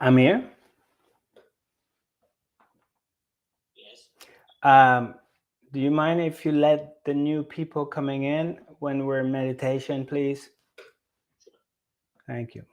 Amir? Yes. Do you mind if you let the new people coming in when we're in meditation, please? Sure. Thank you.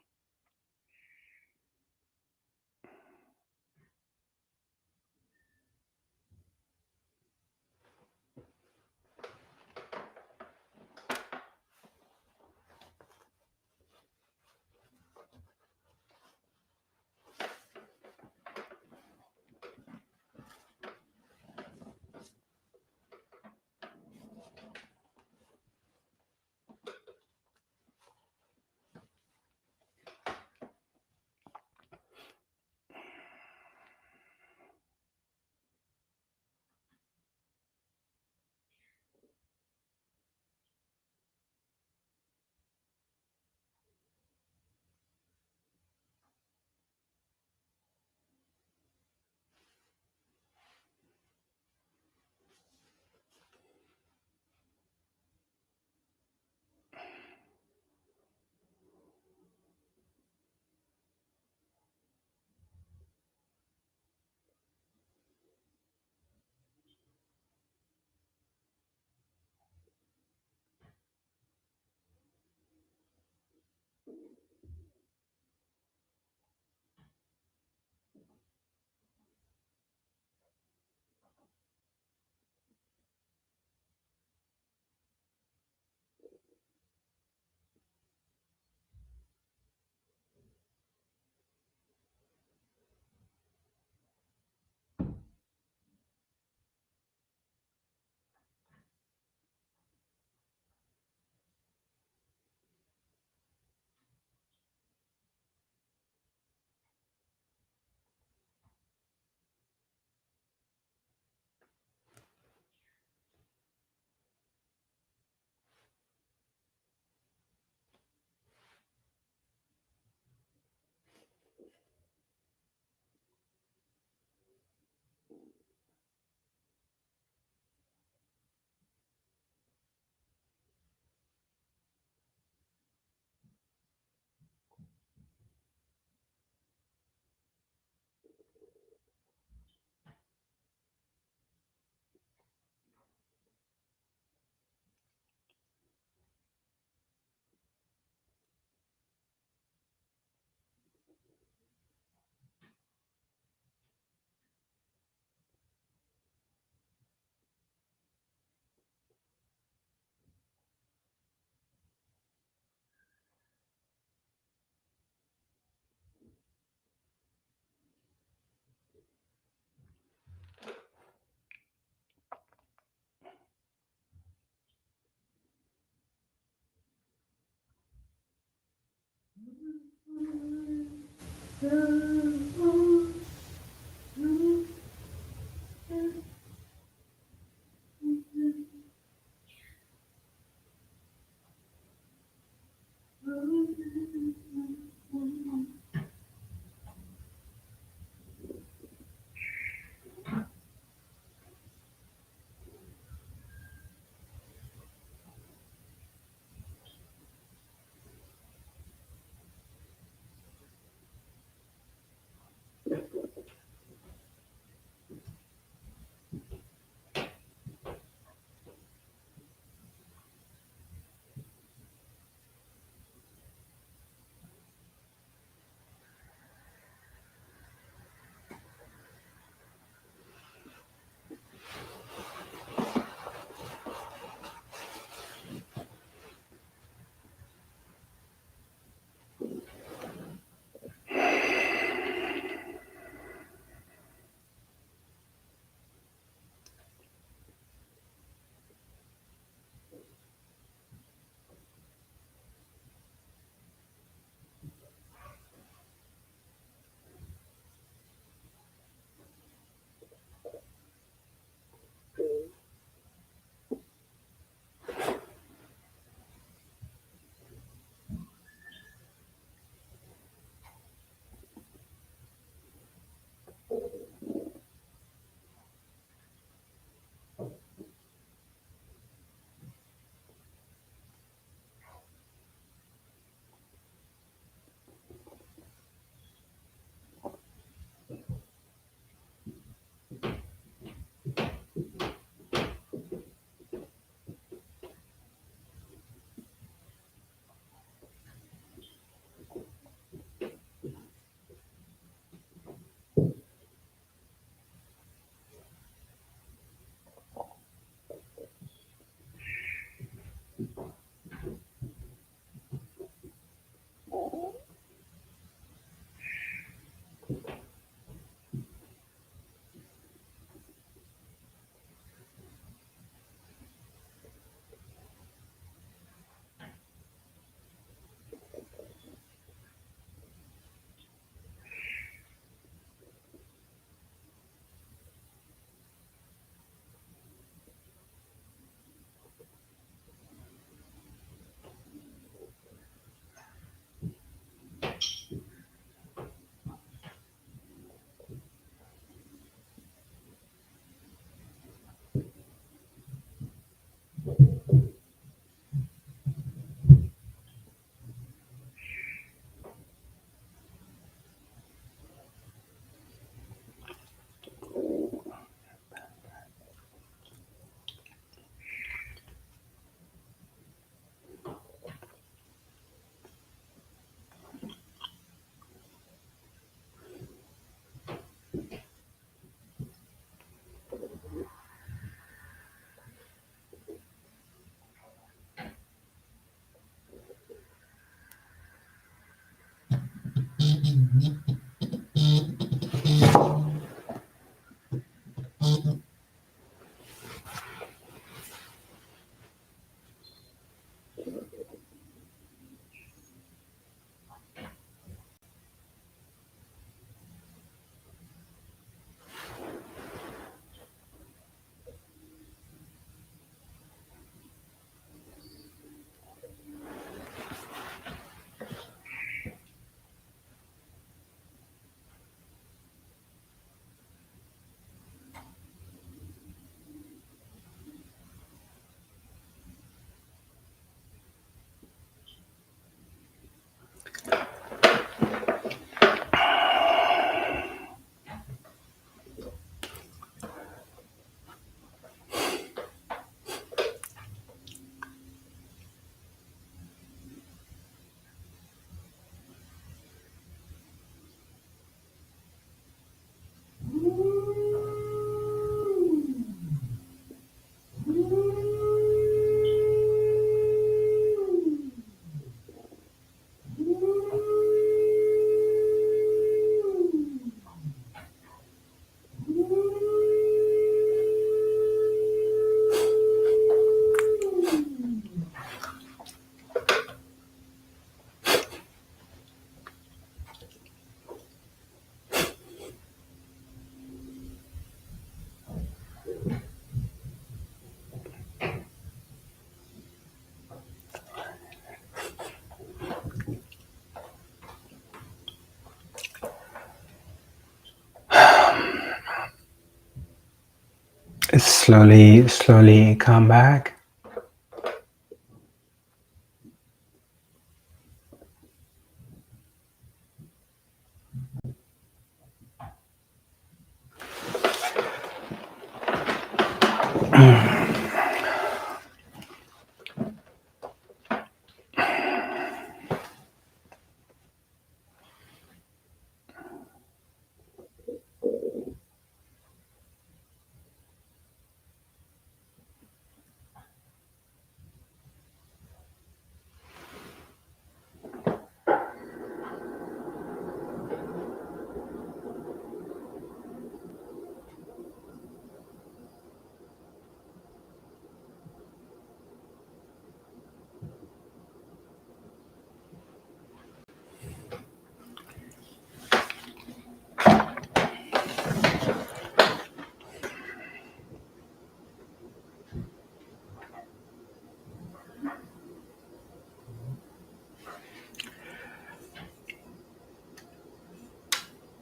Slowly come back.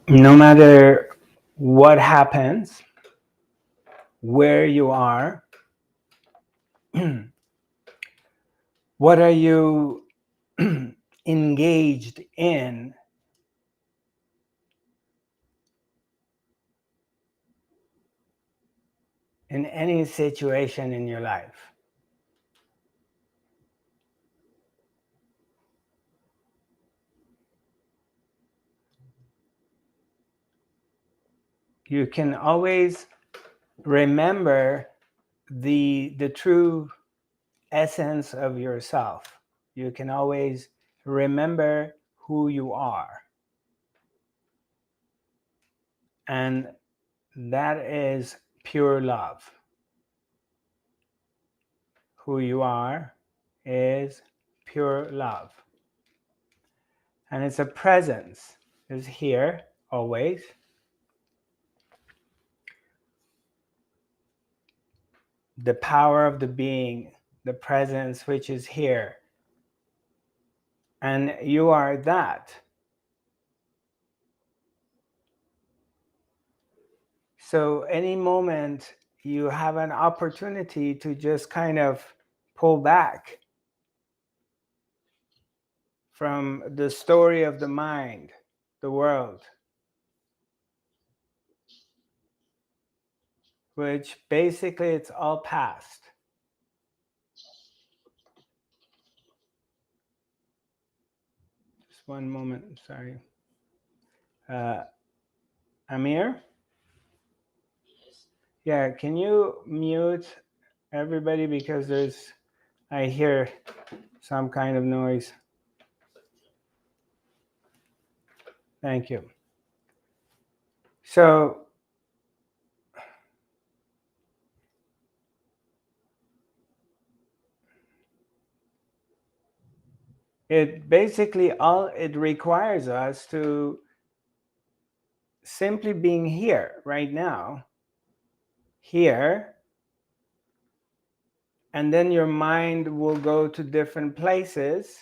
No matter what happens, where you are, what are you engaged in any situation in your life? You can always remember the true essence of yourself. You can always remember who you are. And that is pure love. Who you are is pure love. And it's a presence. It's here always. The power of the being, the presence which is here. And you are that. So any moment you have an opportunity to just kind of pull back from the story of the mind, the world, which basically it's all past. Just one moment, sorry. Amir? Yeah, can you mute everybody because I hear some kind of noise. Thank you. So it basically all it requires us to simply being here right now, here, and then your mind will go to different places,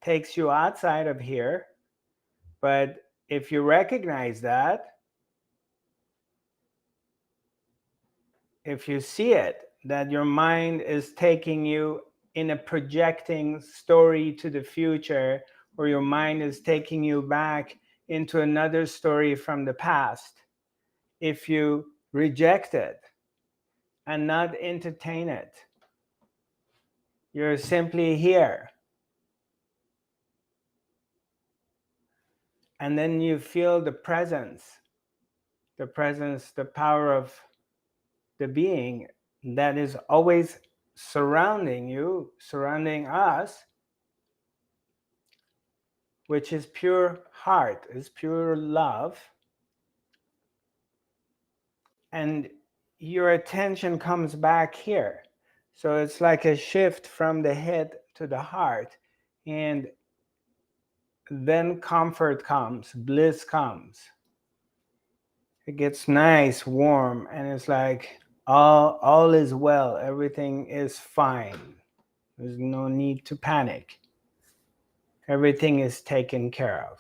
takes you outside of here. But if you recognize that, if you see it, that your mind is taking you in a projecting story to the future, or your mind is taking you back into another story from the past, if you reject it and not entertain it, you're simply here. And then you feel the presence, the power of the being that is always surrounding you, surrounding us, which is pure heart, is pure love. And your attention comes back here. So it's like a shift from the head to the heart. And then comfort comes, bliss comes. It gets nice, warm, and it's like all is well, everything is fine. There's no need to panic. Everything is taken care of.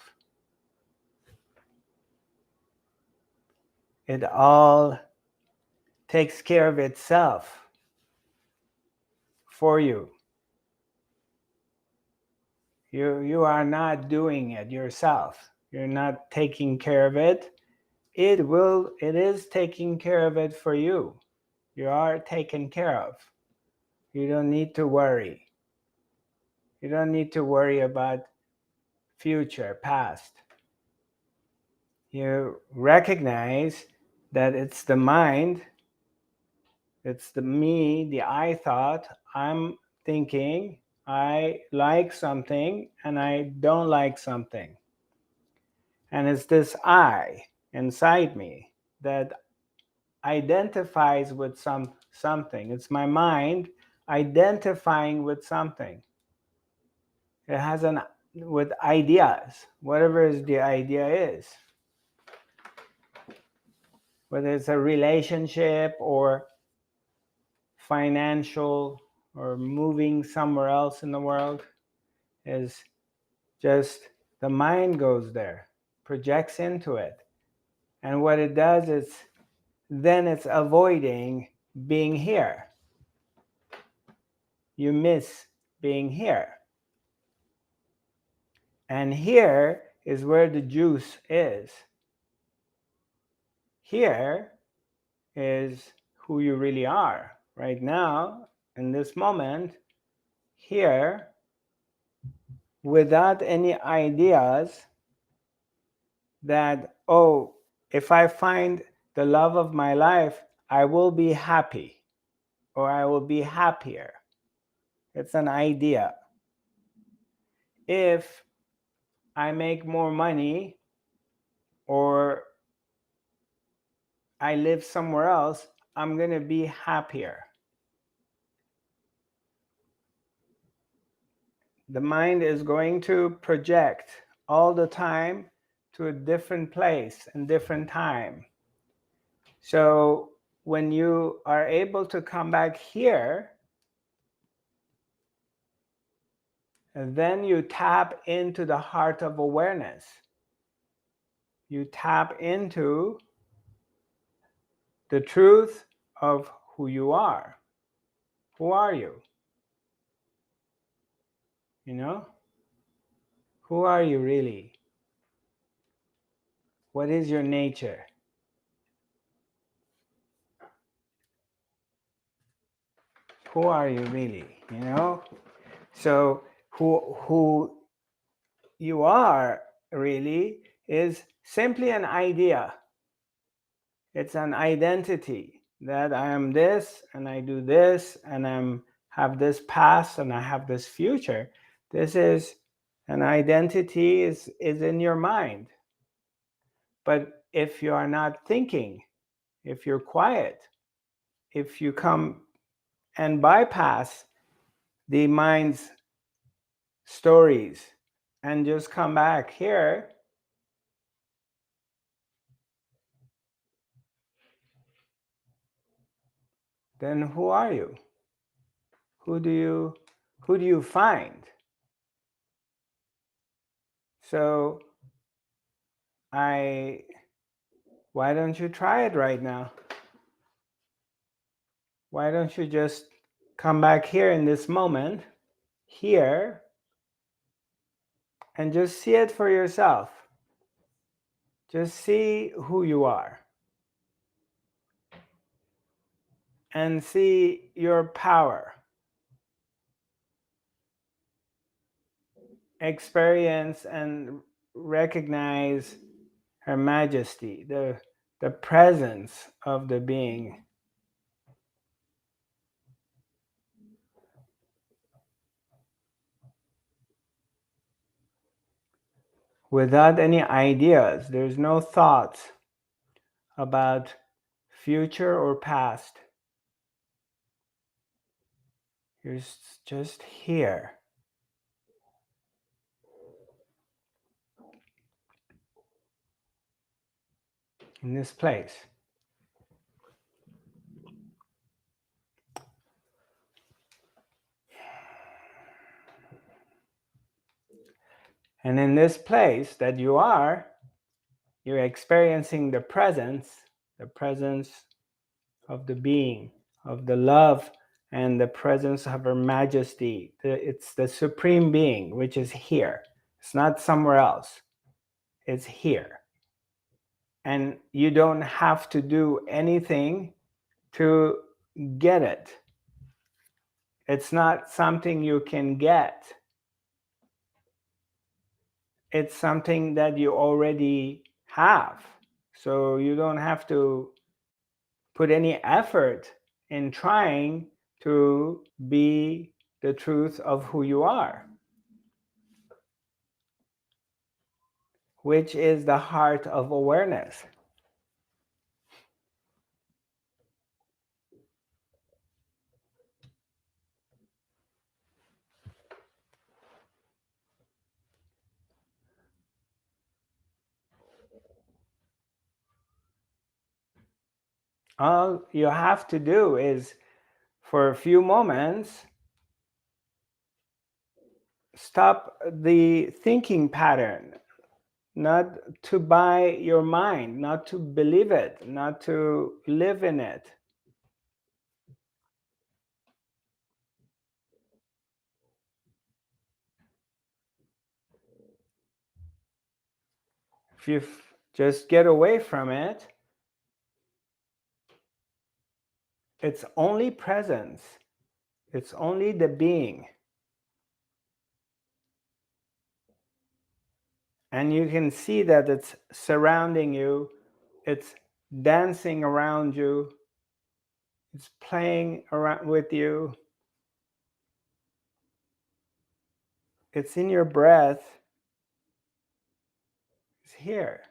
It all takes care of itself for you. You are not doing it yourself. You're not taking care of it. It is taking care of it for you. You are taken care of. You don't need to worry. You don't need to worry about future, past. You recognize that it's the mind, it's the me, the I thought, I'm thinking, I like something and I don't like something. And it's this I inside me that identifies with something. It's my mind identifying with something. It has with ideas, whatever is the idea is. Whether it's a relationship or financial or moving somewhere else in the world, is just the mind goes there, projects into it. And what it does is then it's avoiding being here. You miss being here. And here is where the juice is. Here is who you really are. Right now, in this moment, here, without any ideas that, oh, if I find the love of my life, I will be happy or I will be happier. It's an idea. If I make more money or I live somewhere else, I'm going to be happier. The mind is going to project all the time to a different place and different time. So when you are able to come back here, and then you tap into the heart of awareness. You tap into the truth of who you are. Who are you? You know? Who are you really? What is your nature? Who are you really? You know? So who you are really is simply an idea. It's an identity that I am this and I do this and have this past and I have this future. This is an identity is in your mind. But if you are not thinking, if you're quiet, if you come and bypass the mind's stories and just come back here, then who are you? Who do you find? So why don't you try it right now? Why don't you just come back here in this moment, here, and just see it for yourself? Just see who you are. And see your power. Experience and recognize Her Majesty, the presence of the being. Without any ideas, there's no thoughts about future or past. You're just here. In this place. And in this place that you are, you're experiencing the presence of the being, of the love and the presence of Her Majesty. It's the Supreme Being, which is here. It's not somewhere else. It's here. And you don't have to do anything to get it. It's not something you can get. It's something that you already have. So you don't have to put any effort in trying to be the truth of who you are, which is the heart of awareness. All you have to do is, for a few moments, stop the thinking pattern, not to buy your mind, not to believe it, not to live in it. If you just get away from it, it's only presence, it's only the being. And you can see that it's surrounding you, it's dancing around you, it's playing around with you, it's in your breath, it's here.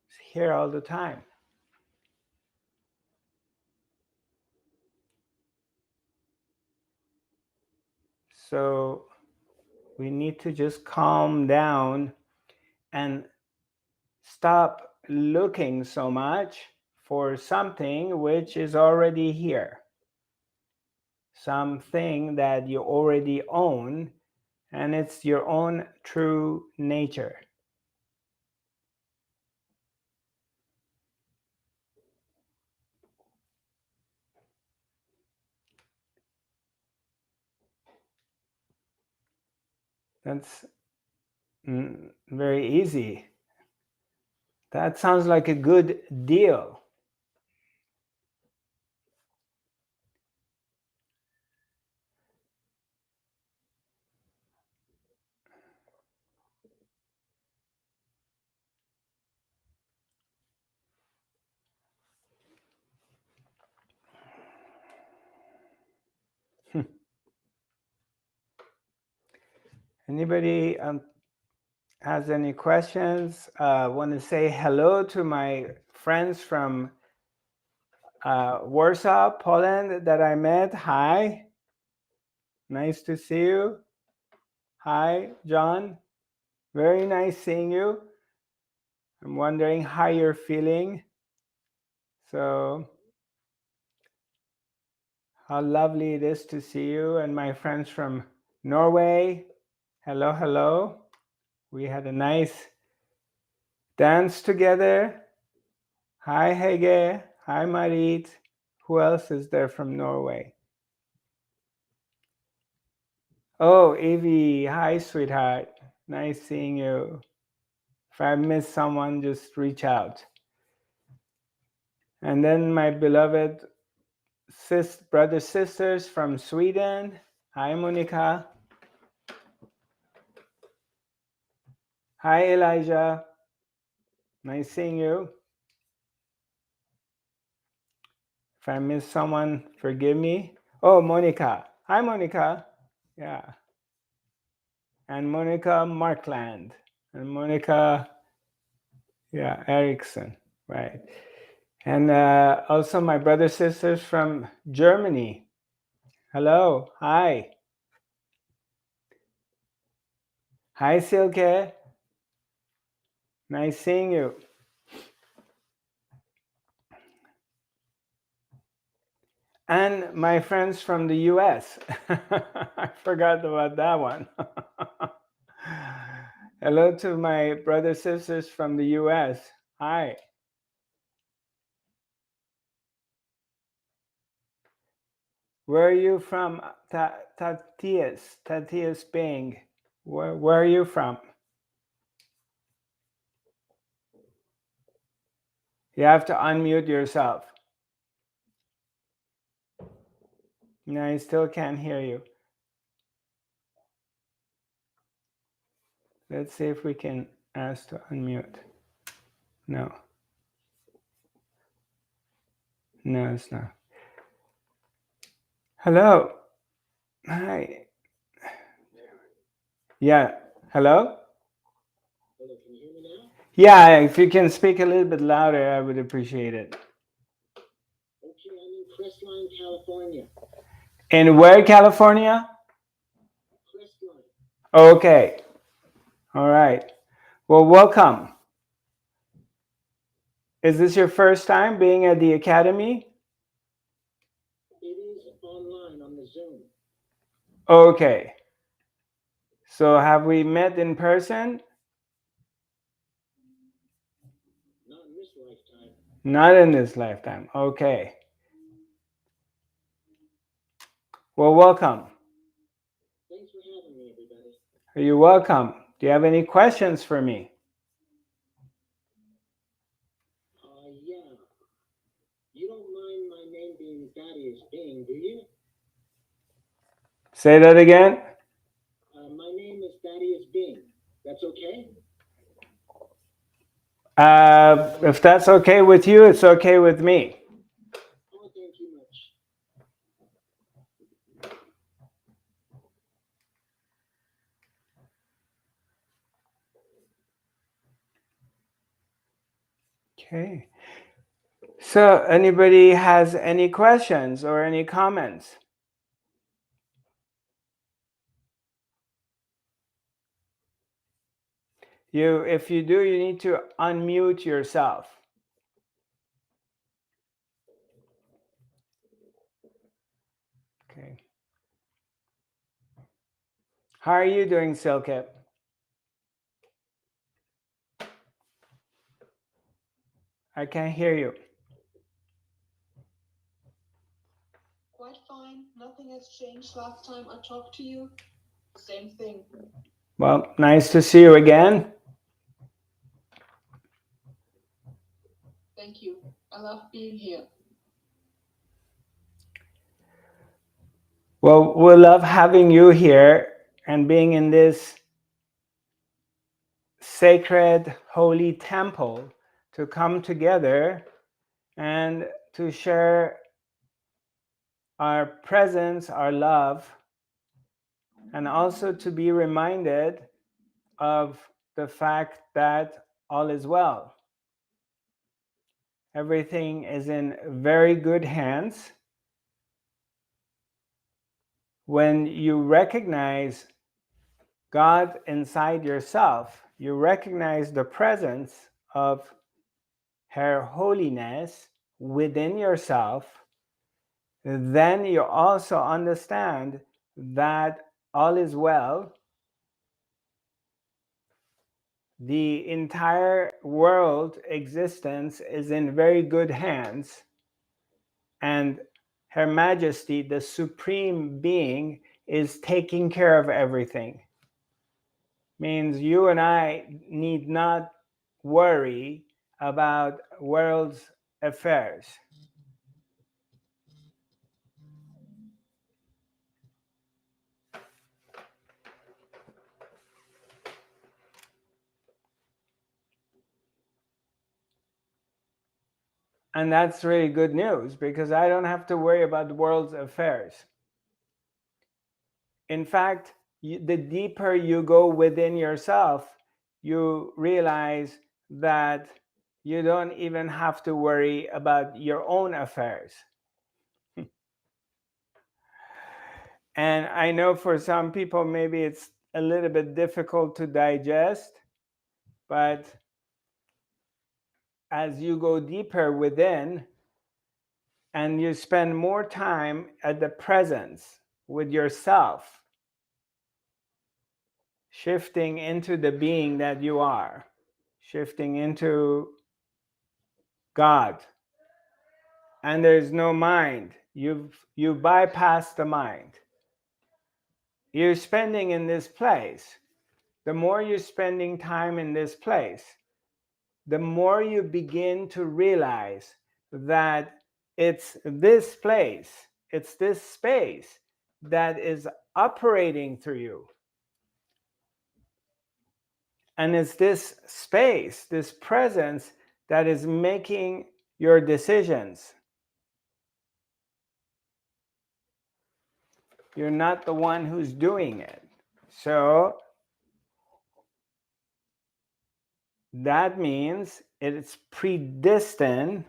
It's here all the time. So we need to just calm down and stop looking so much for something which is already here, something that you already own, and it's your own true nature. That's very easy. That sounds like a good deal. Anybody has any questions? Want to say hello to my friends from Warsaw, Poland that I met. Hi, nice to see you. Hi, John. Very nice seeing you. I'm wondering how you're feeling. So, how lovely it is to see you. And my friends from Norway. Hello, hello. We had a nice dance together. Hi, Hege. Hi, Marit. Who else is there from Norway? Oh, Evie. Hi, sweetheart. Nice seeing you. If I miss someone, just reach out. And then my beloved brothers, sisters from Sweden. Hi, Monica. Hi, Elijah. Nice seeing you. If I miss someone, forgive me. Oh, Monica. Hi, Monica. Yeah. And Monica Markland. And Monica, yeah, Erickson. Right. And also my brothers, sisters from Germany. Hello. Hi. Hi, Silke. Nice seeing you. And my friends from the US. I forgot about that one. Hello to my brothers, sisters from the US. Hi. Where are you from? Tatius Bing. Where are you from? You have to unmute yourself. No, I still can't hear you. Let's see if we can ask to unmute. No. No, it's not. Hello. Hi. Yeah. Hello? Hello, can you hear me now? Yeah, if you can speak a little bit louder, I would appreciate it. Okay, I'm in Crestline, California. In where, California? Crestline. Okay. All right. Well, welcome. Is this your first time being at the academy? It is online on the Zoom. Okay. So have we met in person? Not in this lifetime. Not in this lifetime. Okay. Well, welcome. Thanks for having me, everybody. You're welcome. Do you have any questions for me? Yeah. You don't mind my name being Thaddeus Bing, do you? Say that again. My name is Thaddeus Bing. That's okay? If that's okay with you, it's okay with me. Oh, thank you much. Okay. So anybody has any questions or any comments? If you do, you need to unmute yourself. Okay. How are you doing, Silkip? I can't hear you. Quite fine. Nothing has changed last time I talked to you. Same thing. Well, nice to see you again. Thank you. I love being here. Well, we love having you here and being in this sacred, holy temple to come together and to share our presence, our love, and also to be reminded of the fact that all is well. Everything is in very good hands. When you recognize God inside yourself, you recognize the presence of Her Holiness within yourself, then you also understand that all is well. The entire world existence is in very good hands, and Her Majesty, the Supreme Being, is taking care of everything. Means you and I need not worry about world's affairs. And that's really good news because I don't have to worry about the world's affairs. In fact, the deeper you go within yourself, you realize that you don't even have to worry about your own affairs. And I know for some people, maybe it's a little bit difficult to digest, but as you go deeper within and you spend more time at the presence with yourself, shifting into the being that you are, shifting into God, and there's no mind. You bypass the mind. You're spending in this place. The more you're spending time in this place, the more you begin to realize that it's this place, it's this space that is operating through you. And it's this space, this presence that is making your decisions. You're not the one who's doing it. So that means it's predestined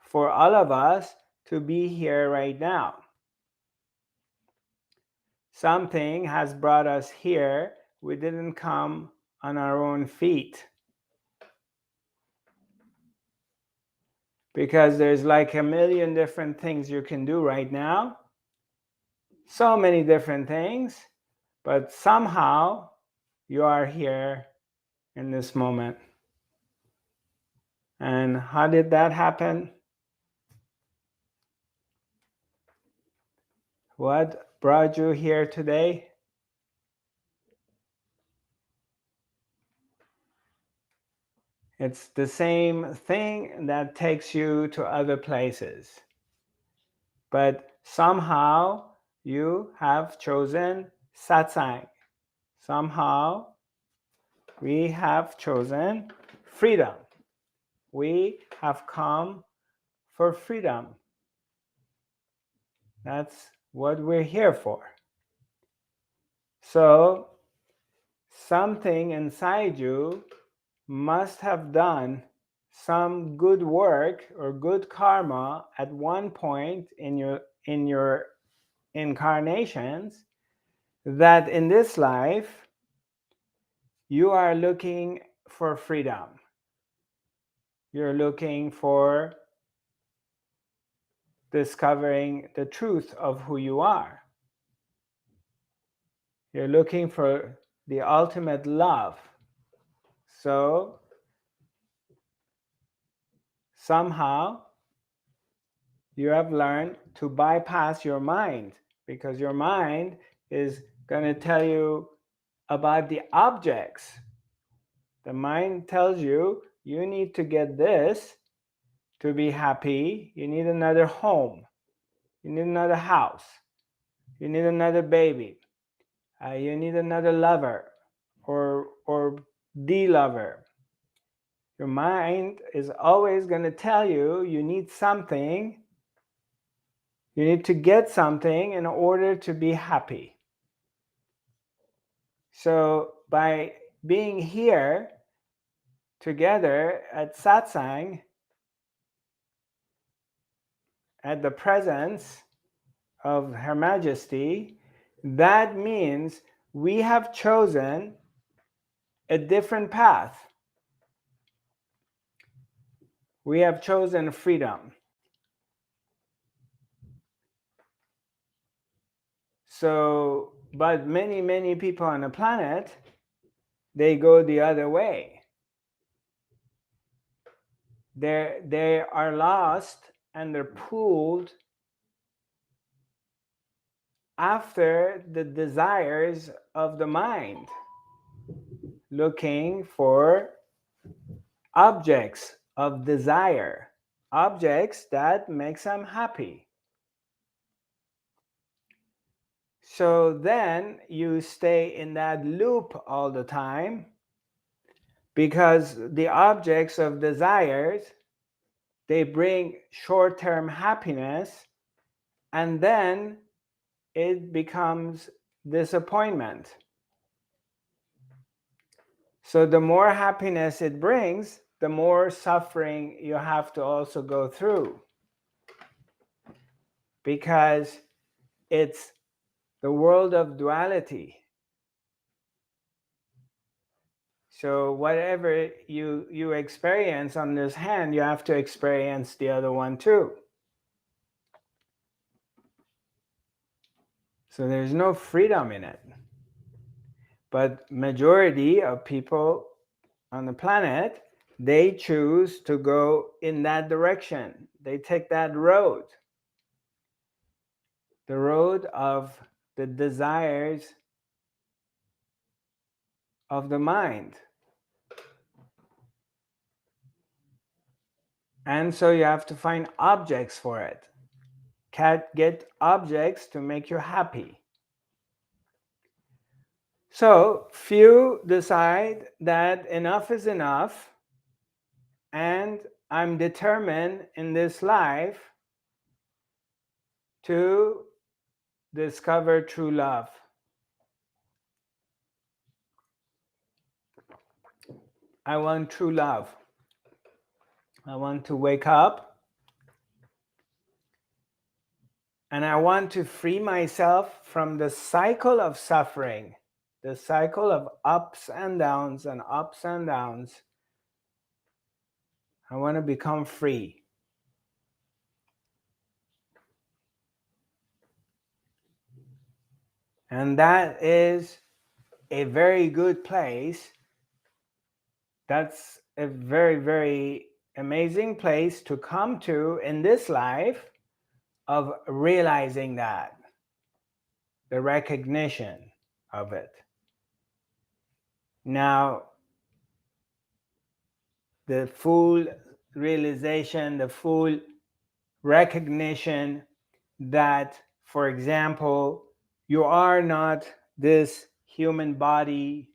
for all of us to be here right now. Something has brought us here. We didn't come on our own feet. Because there's like a million different things you can do right now. So many different things. But somehow you are here in this moment. And how did that happen? What brought you here today? It's the same thing that takes you to other places. But somehow you have chosen satsang. Somehow we have chosen freedom. We have come for freedom. That's what we're here for. So something inside you must have done some good work or good karma at one point in your incarnations, that in this life you are looking for freedom. You're looking for discovering the truth of who you are. You're looking for the ultimate love. So somehow you have learned to bypass your mind, because your mind is going to tell you about the objects. The mind tells you, you need to get this to be happy. You need another home. You need another house. You need another baby. You need another lover or the lover. Your mind is always going to tell you you need something. You need to get something in order to be happy. So by being here together at satsang, at the presence of Her Majesty, that means we have chosen a different path. We have chosen freedom. So, but many people on the planet, they go the other way. They are lost and they're pulled after the desires of the mind, looking for objects of desire, objects that makes them happy. So then you stay in that loop all the time, because the objects of desires, they bring short-term happiness, and then it becomes disappointment. So the more happiness it brings, the more suffering you have to also go through, because it's the world of duality. So whatever you experience on this hand, you have to experience the other one too. So there's no freedom in it. But majority of people on the planet, they choose to go in that direction. They take that road, the road of the desires of the mind. And so you have to find objects for it. Get objects to make you happy. So few decide that enough is enough, and I'm determined in this life to discover true love. I want true love. I want to wake up and I want to free myself from the cycle of suffering, the cycle of ups and downs and ups and downs. I want to become free. And that is a very good place. That's a very, very amazing place to come to in this life, of realizing that, the recognition of it. Now, the full realization, the full recognition that, for example, you are not this human body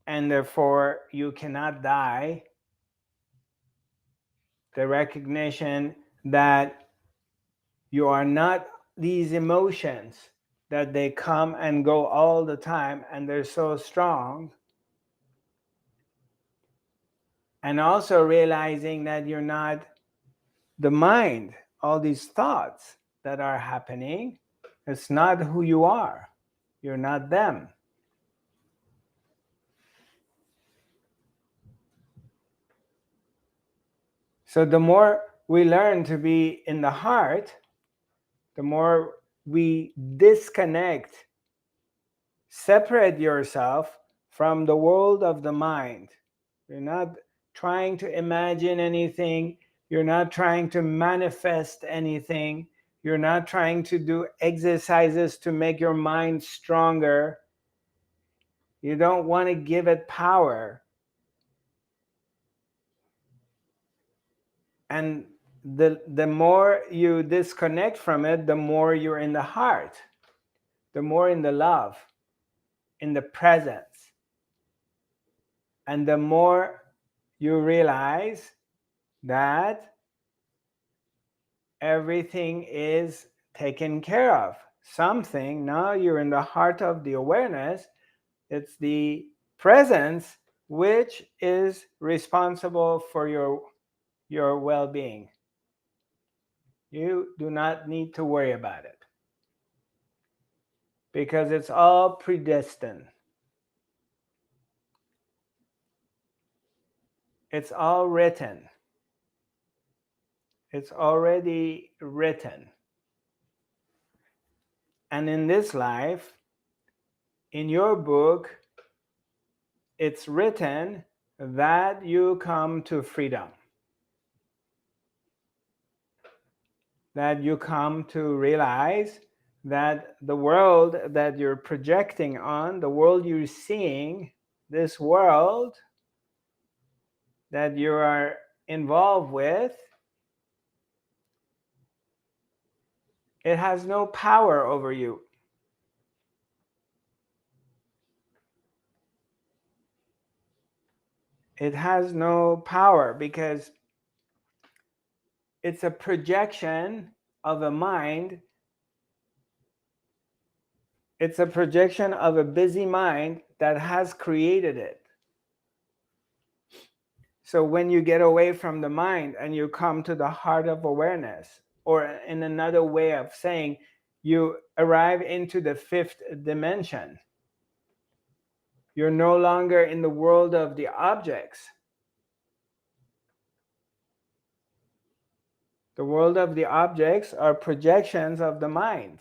and therefore you cannot die. The recognition that you are not these emotions, that they come and go all the time and they're so strong. And also realizing that you're not the mind, all these thoughts that are happening, it's not who you are. You're not them. So the more we learn to be in the heart, the more we disconnect, separate yourself from the world of the mind. You're not trying to imagine anything. You're not trying to manifest anything. You're not trying to do exercises to make your mind stronger. You don't want to give it power. And the more you disconnect from it, the more you're in the heart, the more in the love, in the presence. And the more you realize that everything is taken care of. Something, now you're in the heart of the awareness, it's the presence which is responsible for your well-being. You do not need to worry about it because it's all predestined. It's all written. It's already written. And in this life, in your book, it's written that you come to freedom. That you come to realize that the world that you're projecting on, the world you're seeing, this world that you are involved with, it has no power over you. It has no power because it's a projection of a mind. It's a projection of a busy mind that has created it. So when you get away from the mind and you come to the heart of awareness, or in another way of saying, you arrive into the fifth dimension, you're no longer in the world of the objects. The world of the objects are projections of the mind.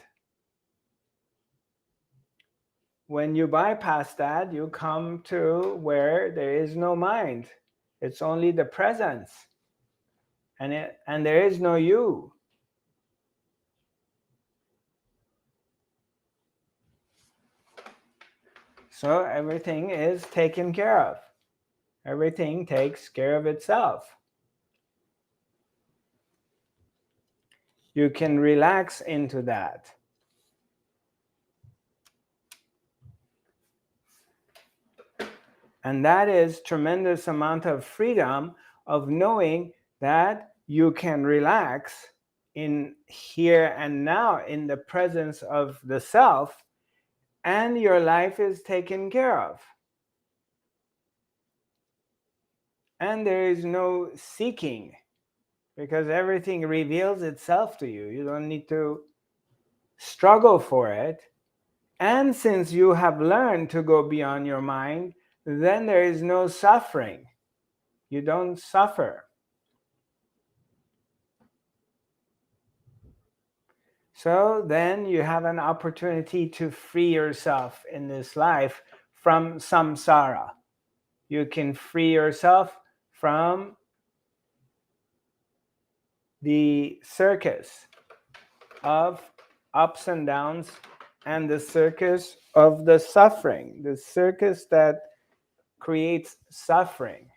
when you bypass that, you come to where there is no mind. It's only the presence, and there is no you. So everything is taken care of. Everything takes care of itself. You can relax into that. And that is tremendous amount of freedom of knowing that you can relax in here and now in the presence of the self, and your life is taken care of. And there is no seeking, because everything reveals itself to you. You don't need to struggle for it. And since you have learned to go beyond your mind, then there is no suffering. You don't suffer. So then you have an opportunity to free yourself in this life from samsara. You can free yourself from the circus of ups and downs and the circus of the suffering, the circus that creates suffering.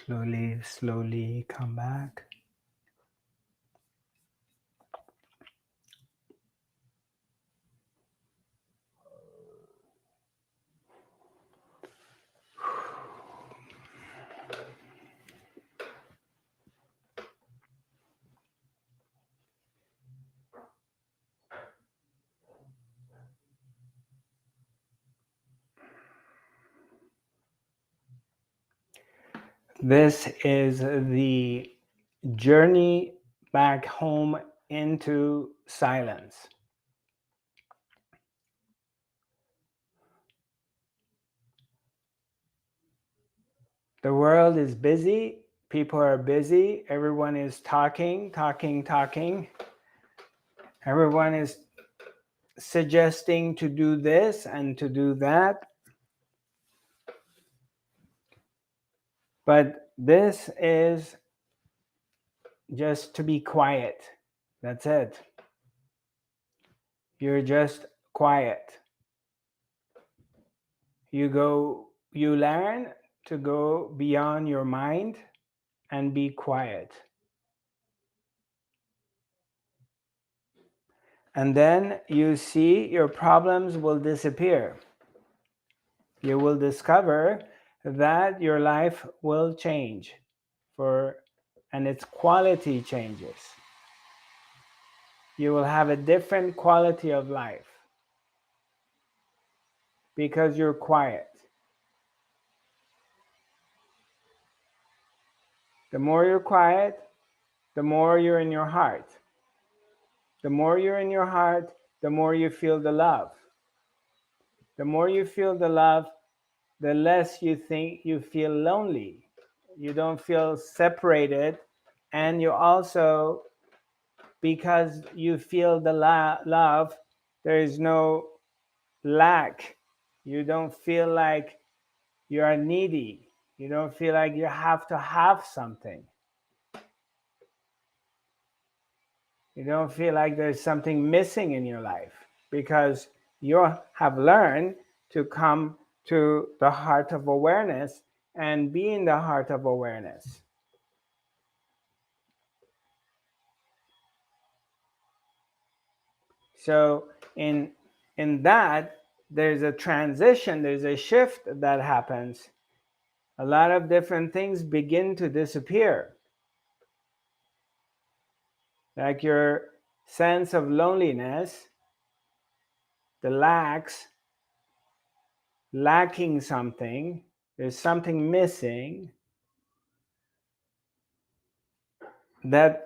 Slowly, slowly come back. This is the journey back home into silence. The world is busy, people are busy, everyone is talking. Everyone is suggesting to do this and to do that. But this is just to be quiet. That's it. You're just quiet. You learn to go beyond your mind and be quiet. And then you see your problems will disappear. You will discover that your life will change and its quality changes. You will have a different quality of life because you're quiet. The more you're quiet, the more you're in your heart. The more you're in your heart, the more you feel the love. The more you feel the love, the less you think you feel lonely. You don't feel separated, and you also, because you feel the love, there is no lack. You don't feel like you are needy. You don't feel like you have to have something. You don't feel like there's something missing in your life because you have learned to come to the heart of awareness and be in the heart of awareness. So in that, there's a transition, there's a shift that happens. A lot of different things begin to disappear. Like your sense of loneliness, the lacking something, there's something missing. that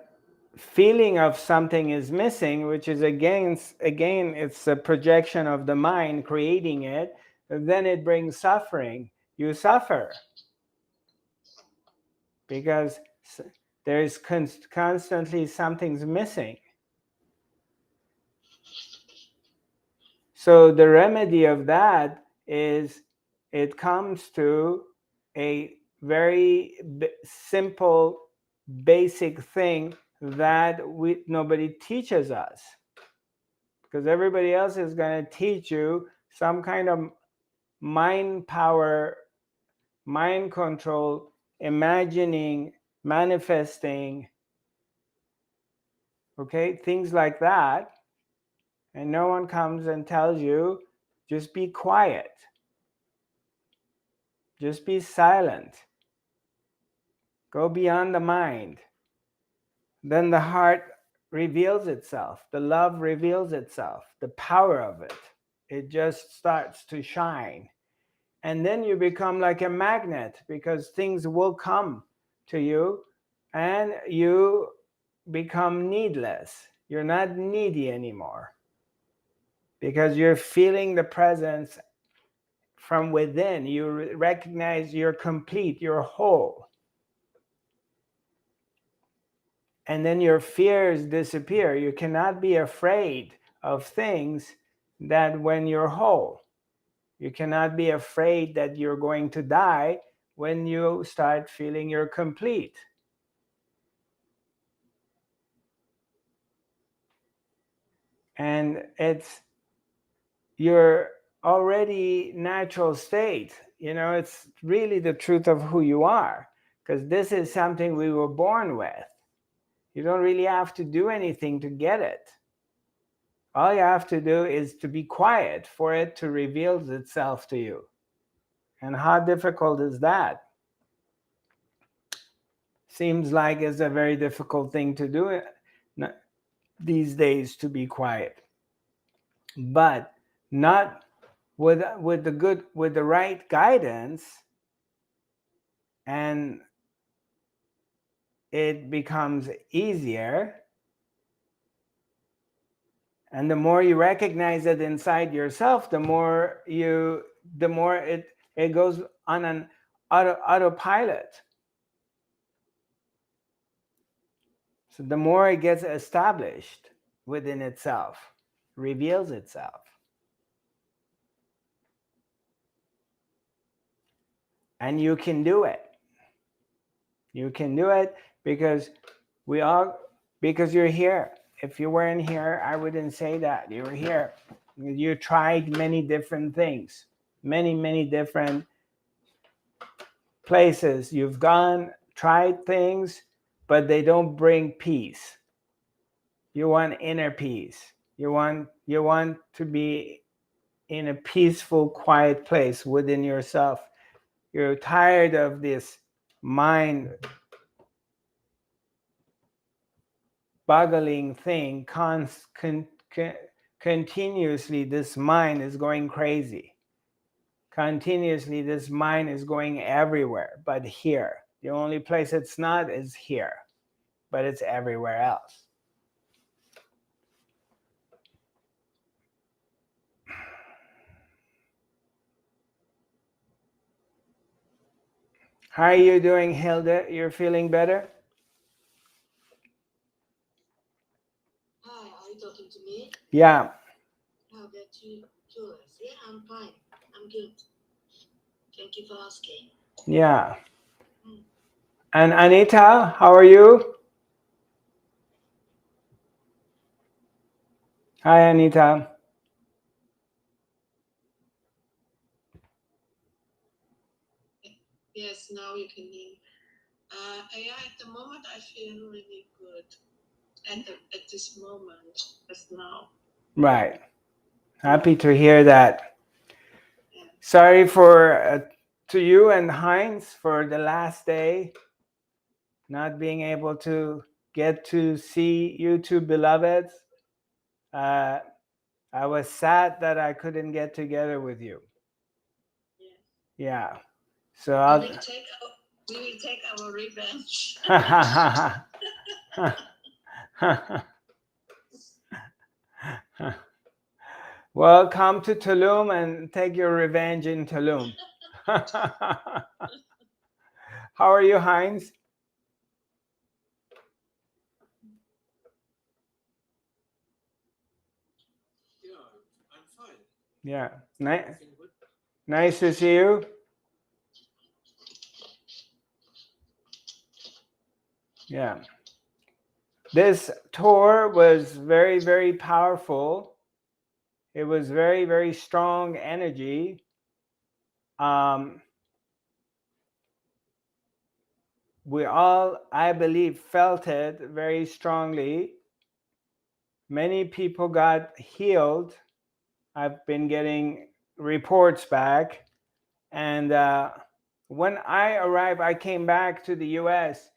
feeling of something is missing, which is again it's a projection of the mind creating it, then it brings suffering. You suffer because there's constantly something's missing. So the remedy of that is it comes to a very simple, basic thing that nobody teaches us, because everybody else is going to teach you some kind of mind power, mind control, imagining, manifesting, okay, things like that. And no one comes and tells you, just be quiet, just be silent, go beyond the mind. Then the heart reveals itself, the love reveals itself, the power of it. It just starts to shine. And then you become like a magnet, because things will come to you and you become needless. You're not needy anymore, because you're feeling the presence from within. You recognize you're complete, you're whole. And then your fears disappear. You cannot be afraid of things that when you're whole. You cannot be afraid that you're going to die when you start feeling you're complete. And it's your already natural state. You know, it's really the truth of who you are, because this is something we were born with. You don't really have to do anything to get it. All you have to do is to be quiet for it to reveal itself to you. And how difficult is that? Seems like it's a very difficult thing to do these days, to be quiet. But not with the right guidance, and it becomes easier. And the more you recognize it inside yourself, the more it goes on an autopilot. So the more it gets established within itself, reveals itself. And you can do it. You can do it because because you're here. If you weren't here, I wouldn't say that. You're here. You tried many different things, many different places. You've gone, tried things, but they don't bring peace. You want inner peace. You want to be in a peaceful, quiet place within yourself. You're tired of this mind boggling thing. Continuously, this mind is going crazy. Continuously, this mind is going everywhere but here. The only place it's not is here, but it's everywhere else. How are you doing, Hilda? You're feeling better? Hi, are you talking to me? Yeah. How about you, Jules? Yeah, I'm fine. I'm good. Thank you for asking. Yeah. And Anita, how are you? Hi, Anita. Yes, now you can hear. Yeah, at the moment I feel really good. At this moment, as now. Right. Happy to hear that. Yeah. Sorry for to you and Heinz for the last day not being able to get to see you two beloveds. I was sad that I couldn't get together with you. Yeah. So we will take our revenge. Well, come to Tulum and take your revenge in Tulum. How are you, Heinz? Yeah, I'm fine. Yeah. Everything good? Nice to see you. Yeah. This tour was very, very powerful. It was very, very strong energy. We all, I believe, felt it very strongly. Many people got healed. I've been getting reports back. And when I arrived, I came back to the US.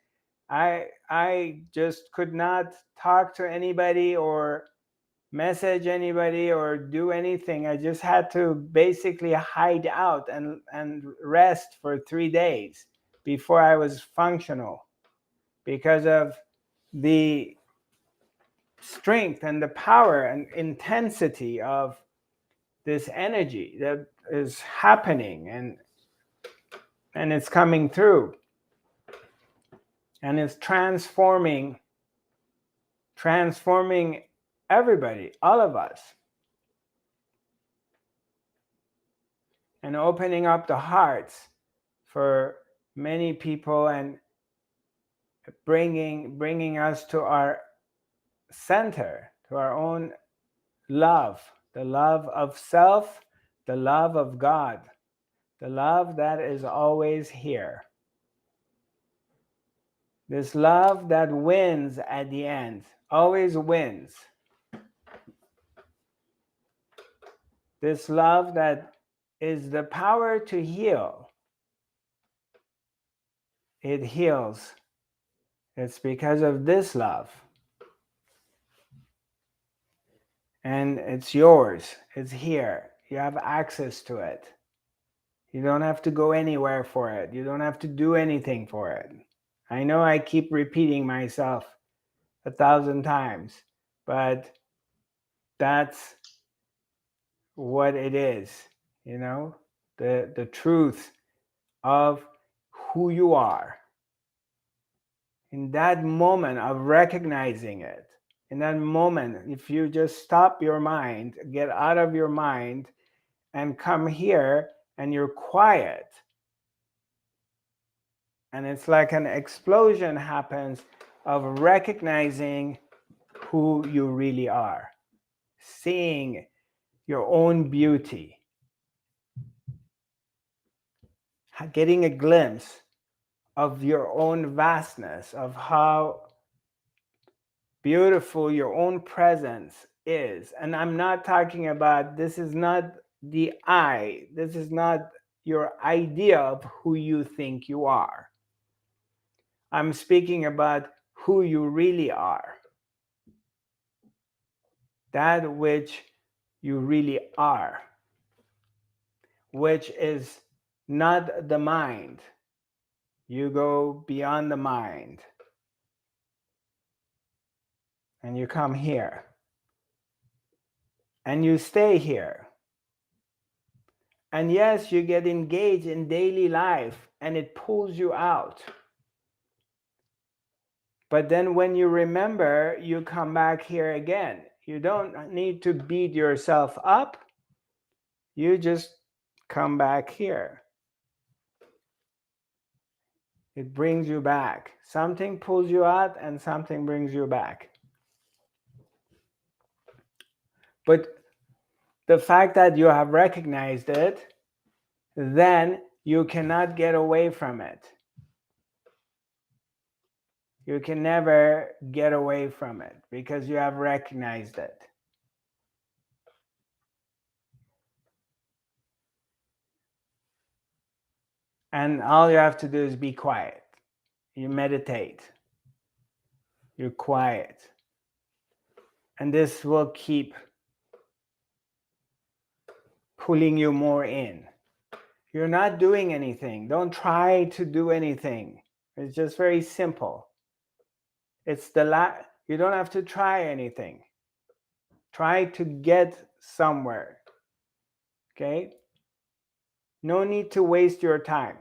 I just could not talk to anybody or message anybody or do anything. I just had to basically hide out and rest for 3 days before I was functional because of the strength and the power and intensity of this energy that is happening, and it's coming through, and it's transforming everybody, all of us, and opening up the hearts for many people, and bringing us to our center, to our own love, the love of self, the love of God, the love that is always here, this love that wins at the end, always wins, this love that is the power to heal. It heals. It's because of this love. And it's yours. It's here. You have access to it. You don't have to go anywhere for it. You don't have to do anything for it. I know I keep repeating myself 1,000 times, but that's what it is, you know, the truth of who you are. In that moment of recognizing it, in that moment, if you just stop your mind, get out of your mind, and come here, and you're quiet, and it's like an explosion happens of recognizing who you really are, seeing your own beauty, getting a glimpse of your own vastness, of how beautiful your own presence is. And I'm not talking about, this is not the I, this is not your idea of who you think you are. I'm speaking about who you really are, that which you really are, which is not the mind. You go beyond the mind and you come here and you stay here. And yes, you get engaged in daily life and it pulls you out. But then when you remember, you come back here again. You don't need to beat yourself up. You just come back here. It brings you back. Something pulls you out and something brings you back. But the fact that you have recognized it, then you cannot get away from it. You can never get away from it because you have recognized it. And all you have to do is be quiet. You meditate. You're quiet. And this will keep pulling you more in. You're not doing anything. Don't try to do anything. It's just very simple. It's you don't have to try anything. Try to get somewhere. Okay? No need to waste your time.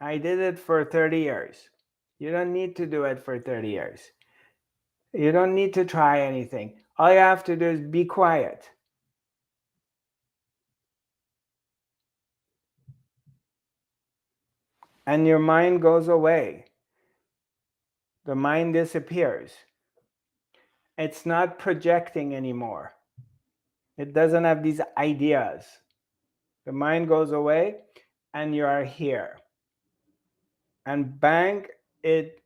I did it for 30 years. You don't need to do it for 30 years. You don't need to try anything. All you have to do is be quiet. And your mind goes away. The mind disappears. It's not projecting anymore. It doesn't have these ideas. The mind goes away and you are here. And bang, it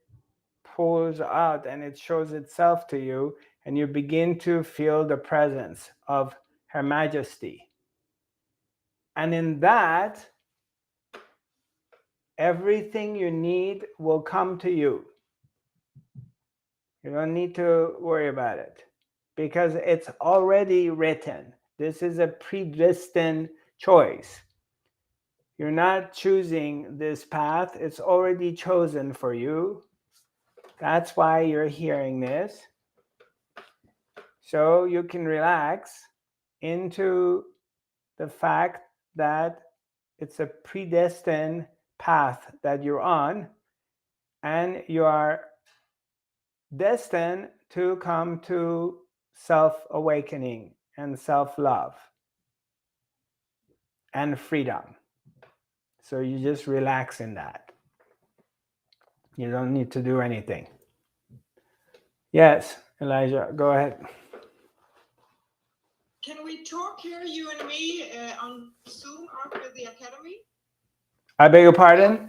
pulls out and it shows itself to you, and you begin to feel the presence of Her Majesty. And in that, everything you need will come to you. You don't need to worry about it because it's already written. This is a predestined choice. You're not choosing this path, it's already chosen for you. That's why you're hearing this. So you can relax into the fact that it's a predestined path that you're on, and you are destined to come to self-awakening and self-love and freedom. So you just relax in that. You don't need to do anything. Yes, Elijah, go ahead. Can we talk here, you and me, on Zoom after the academy? I beg your pardon?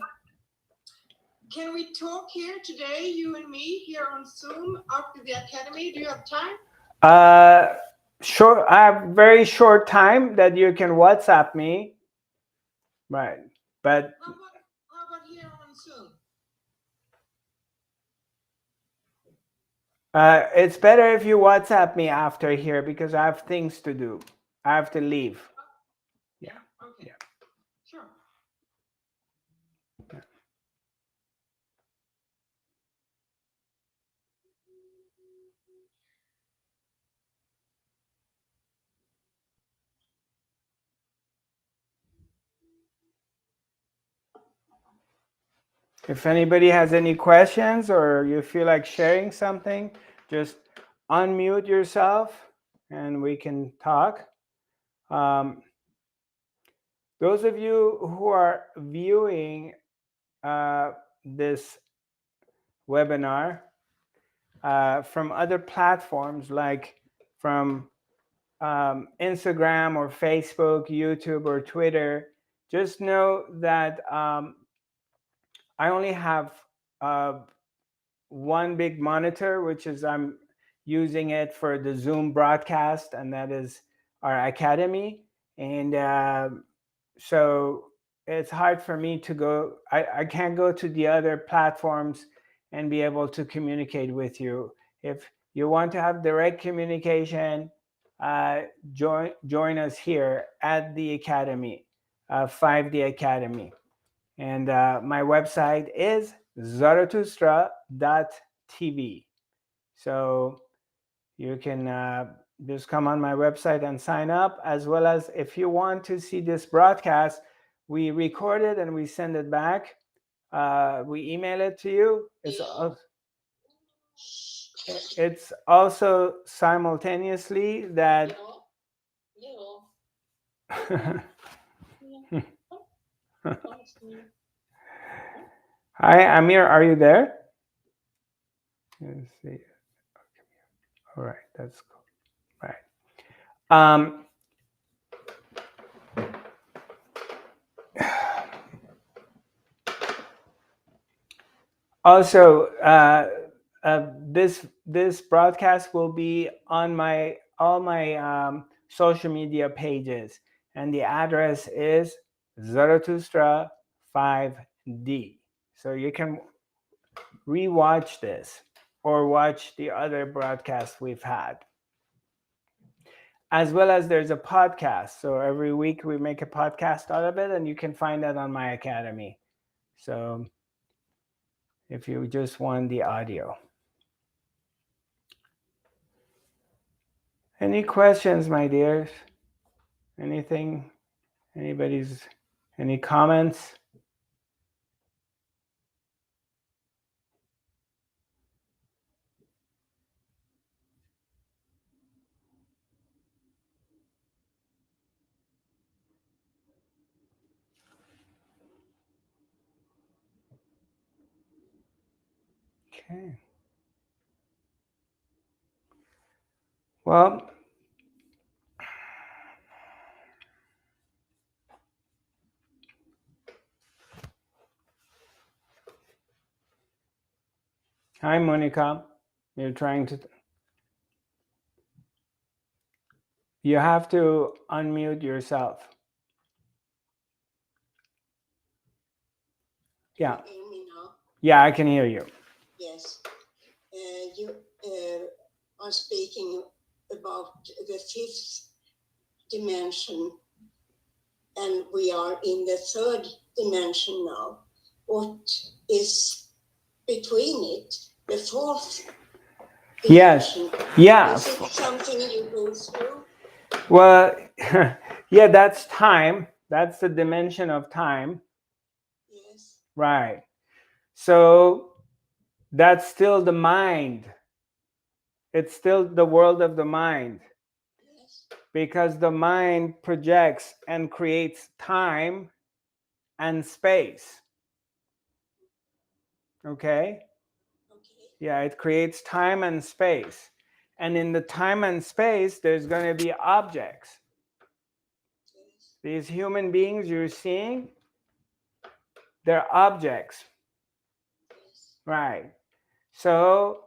Can we talk here today, you and me, here on Zoom after the academy? Do you have time? Short. I have very short time that you can WhatsApp me. Right, but How about here on Zoom? it's better if you WhatsApp me after here because I have things to do. I have to leave. Yeah. Okay. Yeah. Sure. If anybody has any questions or you feel like sharing something, just unmute yourself and we can talk. Those of you who are viewing this webinar from other platforms like from Instagram or Facebook, YouTube or Twitter, just know that I only have one big monitor, which is I'm using it for the Zoom broadcast, and that is our academy. And so it's hard for me to go, I can't go to the other platforms and be able to communicate with you. If you want to have direct communication, join us here at the academy, 5D Academy. And my website is Zarathustra.tv. So you can just come on my website and sign up, as well as if you want to see this broadcast, we record it and we send it back. We email it to you. It's also simultaneously that Hi, Amir, are you there? Let's see. All right, that's cool. Right. Also, this broadcast will be on all my social media pages, and the address is Zarathustra 5D. So you can rewatch this or watch the other broadcasts we've had. As well as there's a podcast. So every week we make a podcast out of it, and you can find that on my academy. So if you just want the audio. Any questions, my dears? Anything? Any comments? Okay. Well, hi, Monica. You're trying to. You have to unmute yourself. Yeah. Can you hear me now? Yeah, I can hear you. Yes. You are speaking about the fifth dimension, and we are in the third dimension now. What is between it, the fourth Yes. dimension? Yeah. Is it something you go through? Well, yeah, that's time. That's the dimension of time. Yes. Right. So that's still the mind. It's still the world of the mind. Yes. Because the mind projects and creates time and space. Okay? Okay. Yeah, it creates time and space. And in the time and space, there's going to be objects. Yes. These human beings you're seeing, they're objects. Yes. Right. So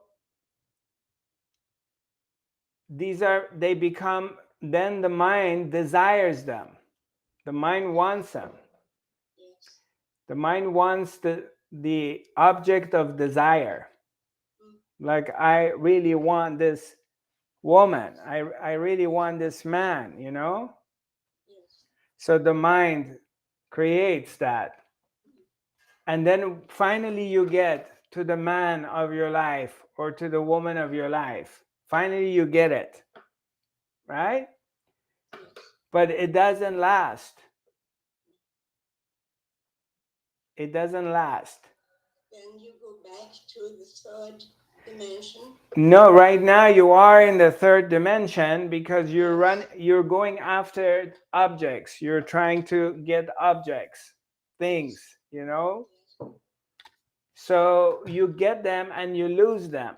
they become, then the mind desires them. The mind wants them. Yes. The mind wants the object of desire. Like, I really want this woman. I really want this man, you know? Yes. So the mind creates that. And then finally you get to the man of your life or to the woman of your life. Finally you get it. Right? Yes. But it doesn't last. It doesn't last. Then you go back to the third dimension. No, right now you are in the third dimension because you're going after objects. You're trying to get objects, things, you know? So you get them and you lose them.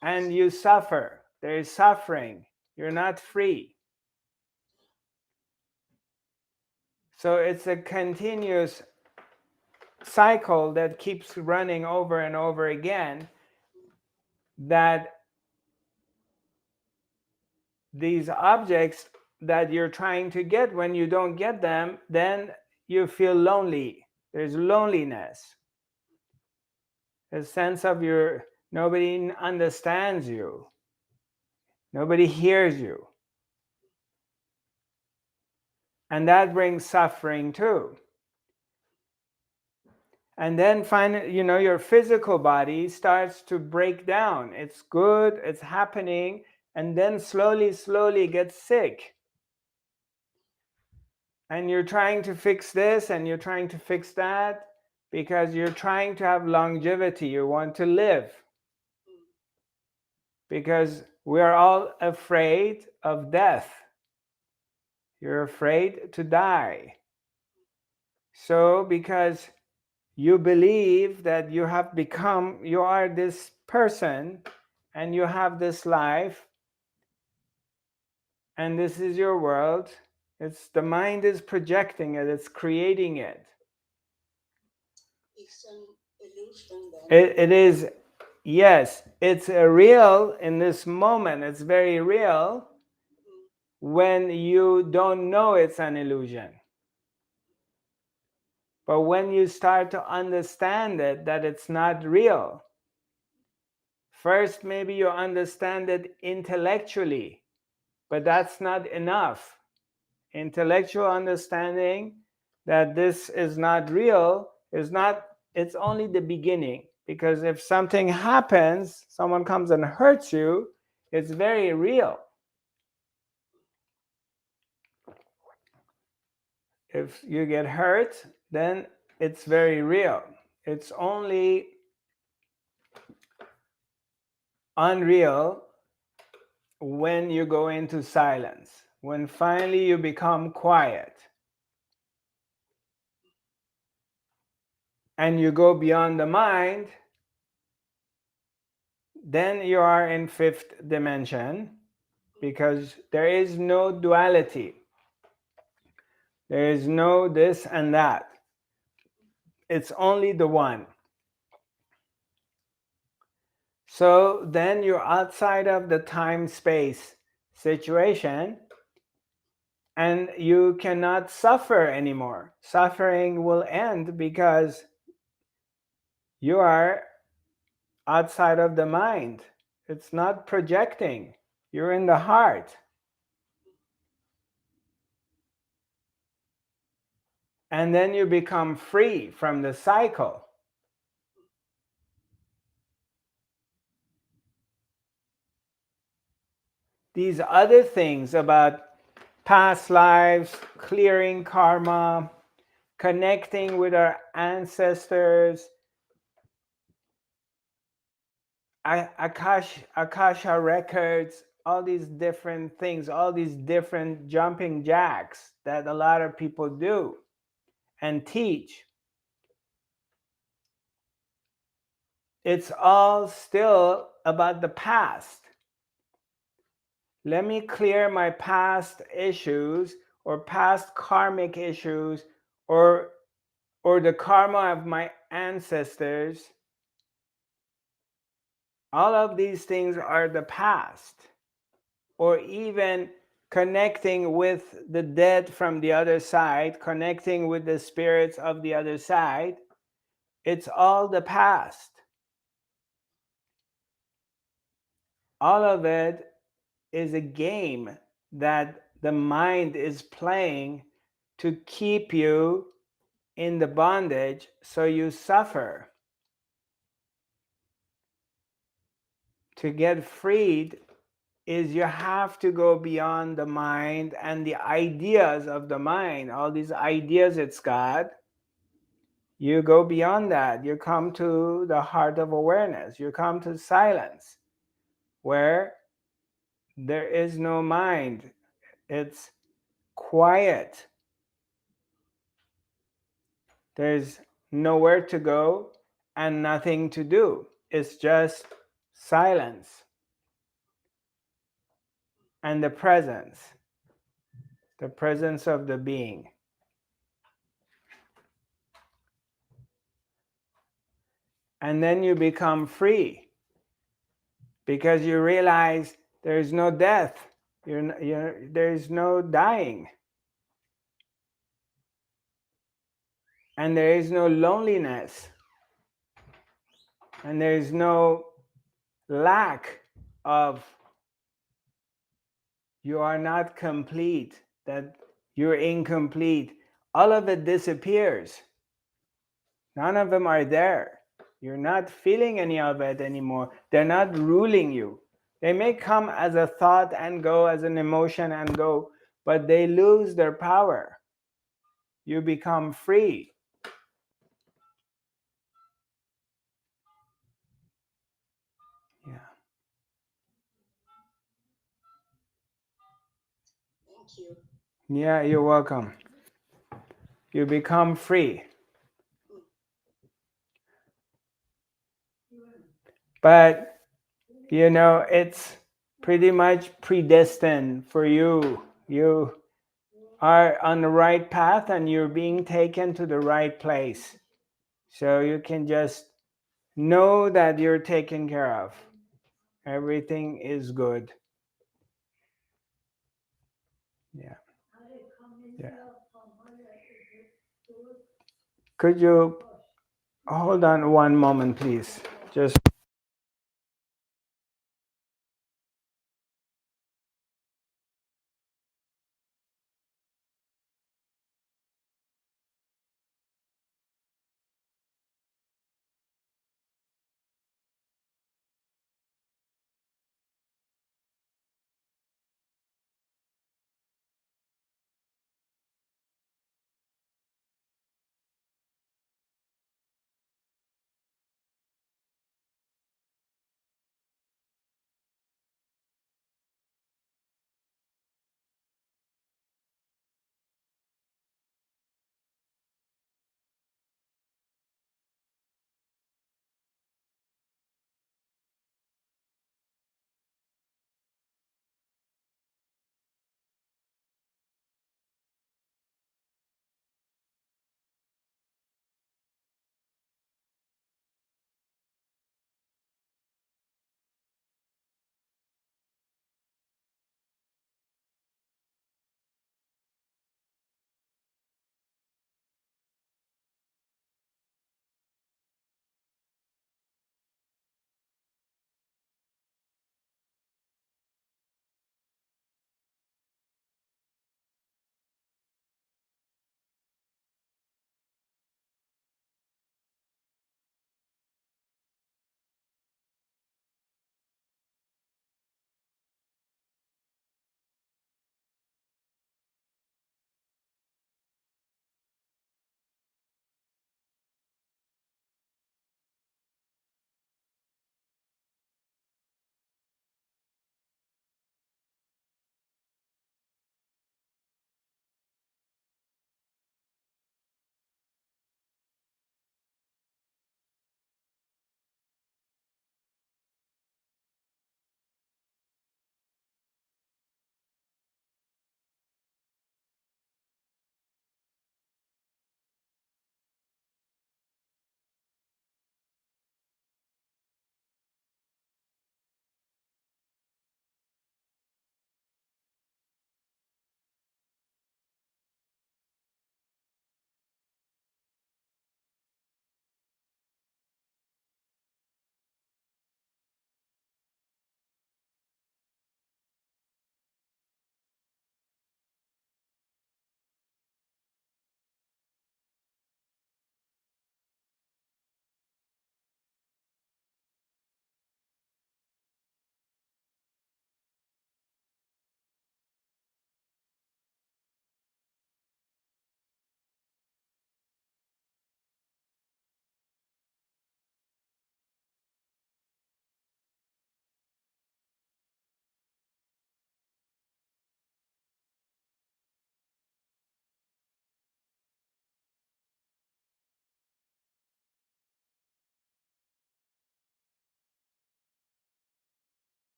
And you suffer. There is suffering. You're not free. So it's a continuous cycle that keeps running over and over again, that these objects that you're trying to get, when you don't get them, then you feel lonely. There's loneliness, a sense of nobody understands you, nobody hears you, and that brings suffering too. And then finally, your physical body starts to break down. It's good, it's happening, and then slowly gets sick. And you're trying to fix this and you're trying to fix that because you're trying to have longevity. You want to live. Because we're all afraid of death. You're afraid to die. So because you believe that you are this person and you have this life and this is your world, the mind is projecting it, it's creating it. It's an illusion then. It is, yes, it's real in this moment. It's very real when you don't know it's an illusion. But when you start to understand it, that it's not real, first maybe you understand it intellectually, but that's not enough. Intellectual understanding that this is not real it's only the beginning. Because if something happens, someone comes and hurts you, it's very real. If you get hurt, then it's very real. It's only unreal when you go into silence, when finally you become quiet and you go beyond the mind, then you are in fifth dimension, because there is no duality. There is no this and that. It's only the one. So then you're outside of the time-space situation, and you cannot suffer anymore. Suffering will end because you are outside of the mind. It's not projecting. You're in the heart. And then you become free from the cycle. These other things about past lives, clearing karma, connecting with our ancestors, Akasha records, all these different things, all these different jumping jacks that a lot of people do and teach. It's all still about the past. Let me clear my past issues or past karmic issues or the karma of my ancestors. All of these things are the past. Or even connecting with the dead from the other side, connecting with the spirits of the other side. It's all the past. All of it is a game that the mind is playing to keep you in the bondage so you suffer. To get freed is you have to go beyond the mind and the ideas of the mind. All these ideas it's got, you go beyond that. You come to the heart of awareness. You come to silence, where there is no mind. It's quiet. There's nowhere to go and nothing to do. It's just silence and the presence of the being. And then you become free because you realize there's no death, there's no dying, and there is no loneliness, and there is no lack of you are not complete, that you're incomplete. All of it disappears. None of them are there. You're not feeling any of it anymore. They're not ruling you. They may come as a thought and go, as an emotion and go, but they lose their power. You become free. Yeah. Thank you. Yeah, you're welcome. You become free. But, it's pretty much predestined for you. You are on the right path and you're being taken to the right place. So you can just know that you're taken care of. Everything is good. Yeah. Yeah. Could you hold on one moment, please? Just